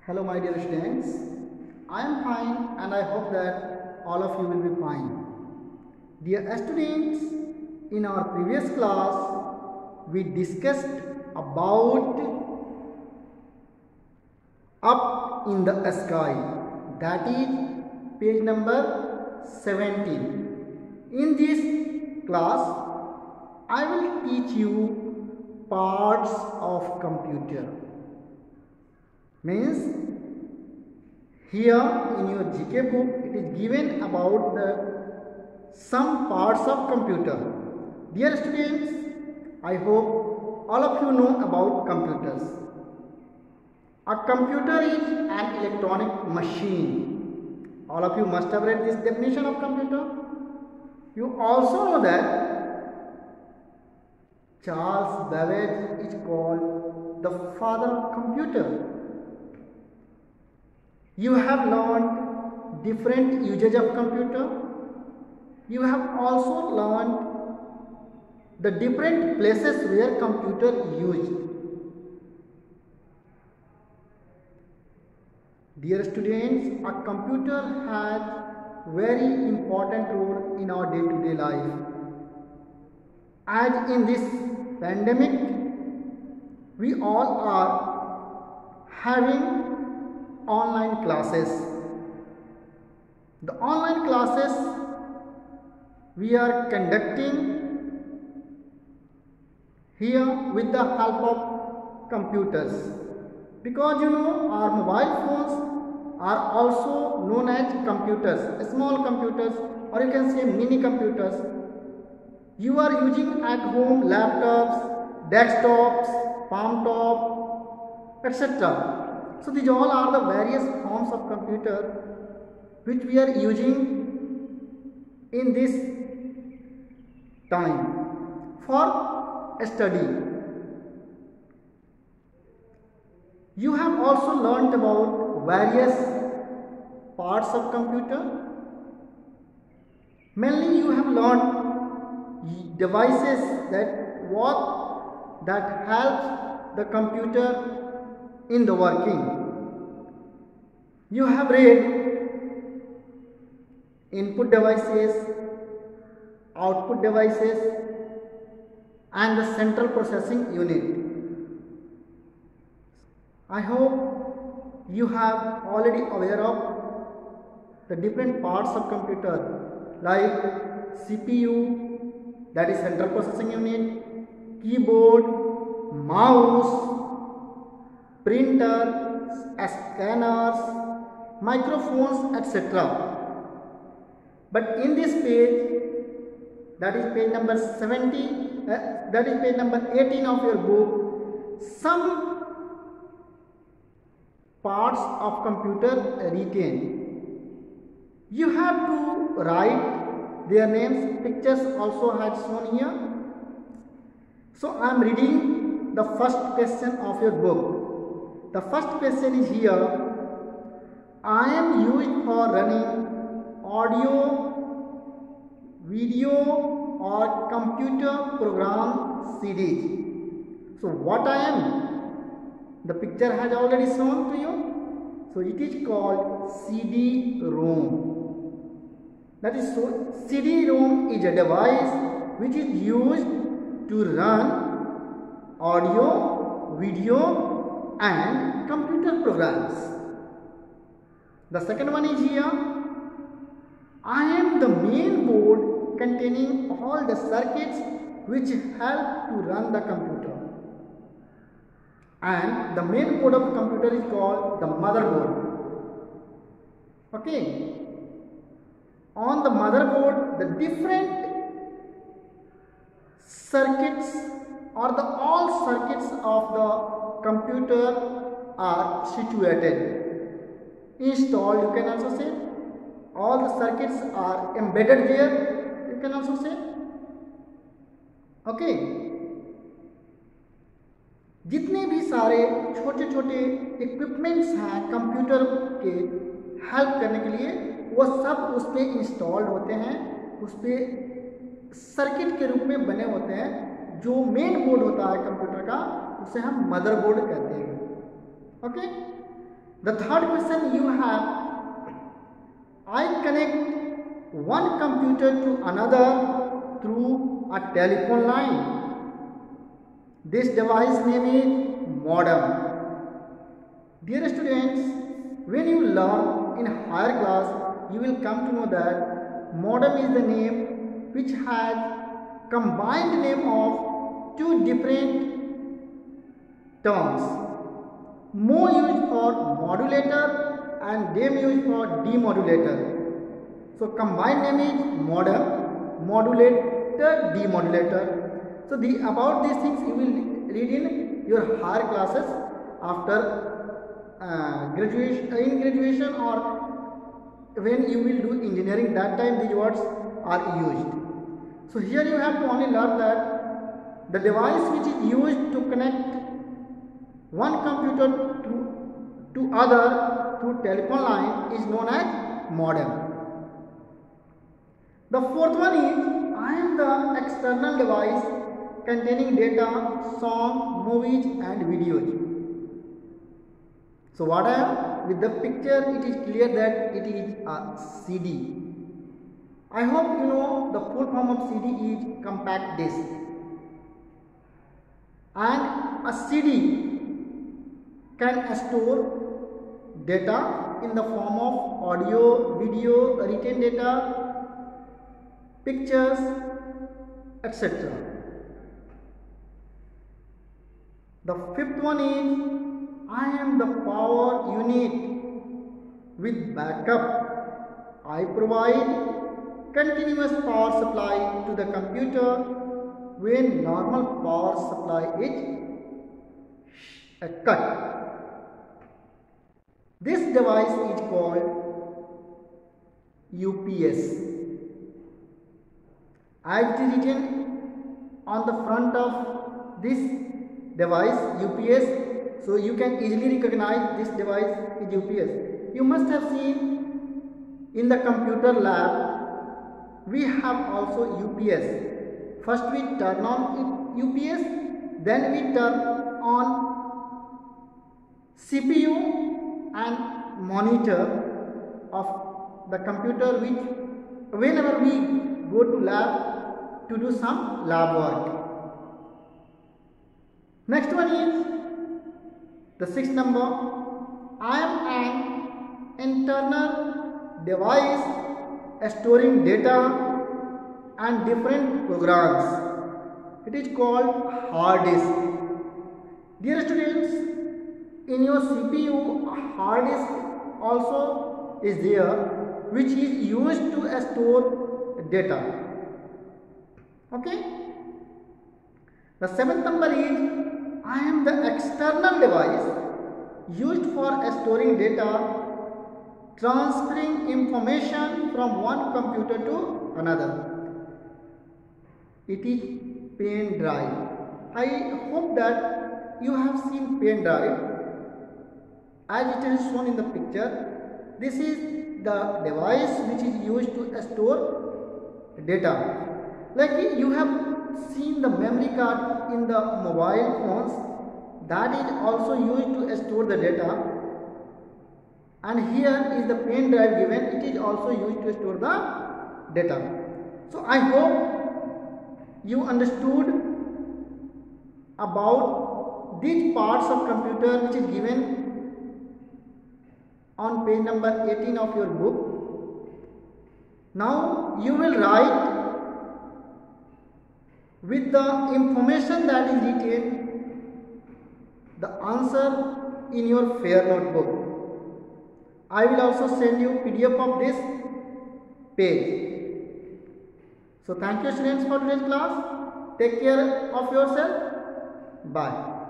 Hello my dear students, I am fine and I hope that all of you will be fine. Dear students, in our previous class we discussed about up in the sky, that is page number 17. In this class I will teach you parts of computer. Means here in your GK book it is given about some parts of computer. Dear students, I hope all of you know about computers. A computer is an electronic machine. All of you must have read this definition of computer. You also know that Charles Babbage is called the father of computer. You have learned different usage of computer. You have also learned the different places where computer used. Dear students, a computer has very important role in our day-to-day life. As in this pandemic, we all are having online classes. The online classes we are conducting here with the help of computers, because you know our mobile phones are also known as computers, small computers, or you can say mini computers. You are using at home laptops, desktops, palm top, etc. So these all are the various forms of computer which we are using in this time for study. You have also learnt about various parts of computer. Mainly you have learned devices that helps the computer in the working. You have read input devices, output devices, and the central processing unit. I hope you have already aware of the different parts of computer like CPU, that is central processing unit, keyboard, mouse, printer, scanners, microphones, etc. But in this page, that is page number 70, that is page number 18 of your book, some parts of computer written. You have to write their names. Pictures also had shown here. So I am reading the first question of your book. The first question is here. I am used for running audio, video or computer program CDs. So what I am? The picture has already shown to you. So it is called CD-ROM. That is so CD-ROM is a device which is used to run audio, video and computer programs. The second one is here. I am the main board containing all the circuits which help to run the computer. And the main board of computer is called the motherboard. Okay. On the motherboard, the different circuits or the all circuits of the computer are situated. Installed, you can also say. All the circuits are embedded there, you can also say. Okay. जितने भी सारे छोटे छोटे equipments हैं computer के help करने के लिए, वो सब उस पर इंस्टॉल्ड होते हैं, उस पर सर्किट के रूप में बने होते हैं। जो मेन बोर्ड होता है कंप्यूटर का उसे हम मदरबोर्ड कहते हैं। Okay, The third question you have, I connect one computer to another through a telephone line. This device name is modem. Dear students, when you learn in higher class, you will come to know that modem is the name which has combined name of two different terms. Mo used for modulator and dem used for demodulator. So combined name is modem, modulator, demodulator. So about these things you will read in your higher classes after graduation or when you will do engineering. That time these words are used. So here you have to only learn that the device which is used to connect one computer to other through telephone line is known as modem. The fourth one is, I am the external device containing data, song, movies and videos. So what I am with the picture, it is clear that it is a CD. I hope you know the full form of CD is compact disc. And a CD can store data in the form of audio, video, written data, pictures, etc. The fifth one is, I am the power unit with backup. I provide continuous power supply to the computer when normal power supply is cut. This device is called UPS. As it is written on the front of this device, UPS, so you can easily recognize this device is UPS. You must have seen in the computer lab, we have also UPS. First we turn on UPS, then we turn on CPU and monitor of the computer, which whenever we go to lab to do some lab work. Next one is the sixth number. I am an internal device storing data and different programs. It is called hard disk. Dear students, in your CPU, a hard disk also is there, which is used to store data. Okay. The seventh number is, I am the external device used for storing data, transferring information from one computer to another. It is pen drive. I hope that you have seen pen drive as it is shown in the picture. This is the device which is used to store data. Like you have seen the memory card in the mobile phones, that is also used to store the data, and here is the pen drive given, it is also used to store the data. So I hope you understood about these parts of computer which is given on page number 18 of your book. Now you will write with the information that is written the answer in your fair notebook. I will also send you PDF of this page. So thank you students for today's class. Take care of yourself. Bye.